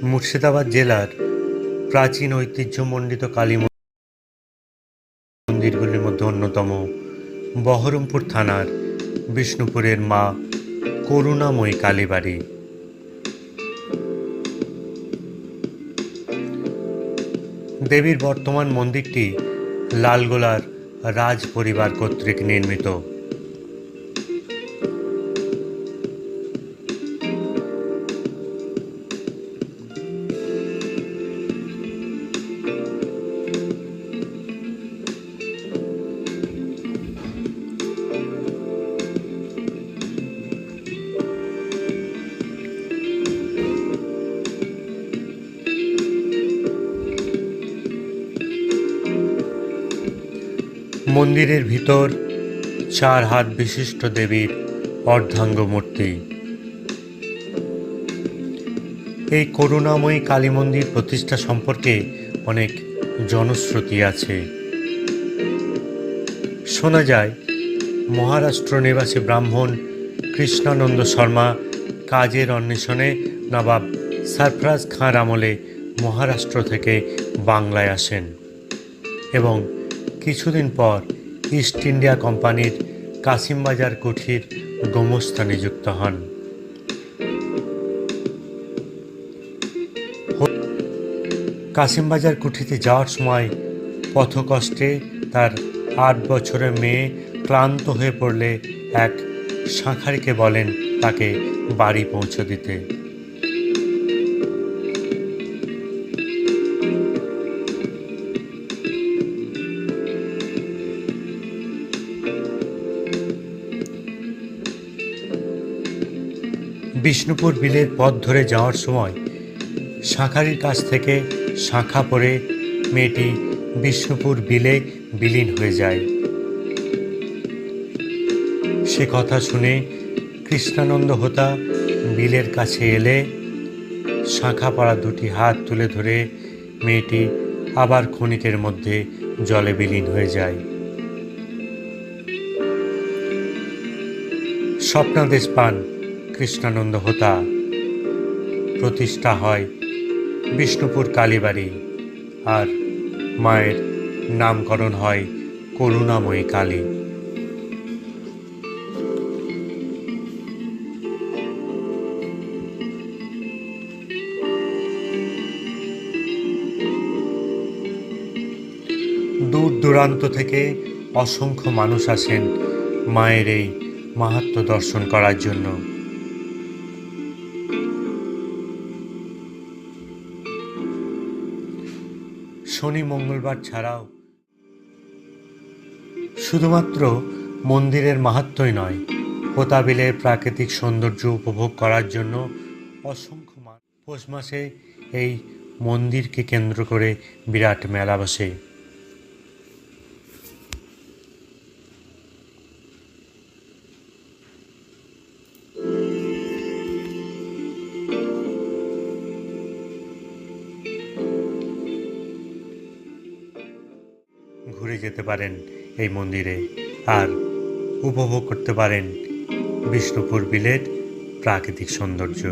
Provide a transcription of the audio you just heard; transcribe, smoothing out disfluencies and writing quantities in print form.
মুর্শিদাবাদ জেলার প্রাচীন ঐতিহ্যমণ্ডিত কালী মন্দিরগুলির মধ্যে অন্যতম বহরমপুর থানার বিষ্ণুপুরের মা করুণাময়ী কালীবাড়ি। দেবীর বর্তমান মন্দিরটি লালগোলার রাজ পরিবার কর্তৃক নির্মিত। মন্দিরের ভিতর 4 হাত বিশিষ্ট দেবীর অর্ধাঙ্গ মূর্তি। এই করুণাময়ী কালী মন্দির প্রতিষ্ঠা সম্পর্কে অনেক জনশ্রুতি আছে। শোনা যায় মহারাষ্ট্র নিবাসী ব্রাহ্মণ কৃষ্ণানন্দ শর্মা কাজের অন্বেষণে নবাব সরফরাজ খাঁর আমলে মহারাষ্ট্র থেকে বাংলায় আসেন এবং কিছুদিন পর ইস্ট ইন্ডিয়া কোম্পানির কাশিমবাজার কুঠির গোমস্তা নিযুক্ত হন। কাশিমবাজার কুঠিতে যাওয়ার সময় পথকষ্টে তার 8 বছরের মেয়ে ক্লান্ত হয়ে পড়লে এক শাঁখারিকে বলেন তাকে বাড়ি পৌঁছে দিতে। বিষ্ণুপুর বিলের পথ ধরে যাওয়ার সময় শাঁখারির কাছ থেকে শাঁখা পড়ে মেয়েটি বিষ্ণুপুর বিলে বিলীন হয়ে যায়। সে কথা শুনে কৃষ্ণানন্দ হোতা বিলের কাছে এলে শাঁখা পড়া 2টি হাত তুলে ধরে মেয়েটি আবার ক্ষণিকের মধ্যে জলে বিলীন হয়ে যায়। স্বপ্নাদেশ পান কৃষ্ণানন্দ হোতা। প্রতিষ্ঠা হয় বিষ্ণুপুর কালীবাড়ি আর মায়ের নামকরণ হয় করুণাময়ী কালী। দূর দূরান্ত থেকে অসংখ্য মানুষ আসেন মায়ের এই মাহাত্ম্য দর্শন করার জন্য। শনি মঙ্গলবার ছাড়াও শুধুমাত্র মন্দিরের মাহাত্ম্যই নয়, হোতাবিলের প্রাকৃতিক সৌন্দর্য উপভোগ করার জন্য অসংখ্য মানুষ। পৌষ মাসে এই মন্দিরকে কেন্দ্র করে বিরাট মেলা বসে। ঘুরে যেতে পারেন এই মন্দিরে আর উপভোগ করতে পারেন বিষ্ণুপুর বিলের প্রাকৃতিক সৌন্দর্য।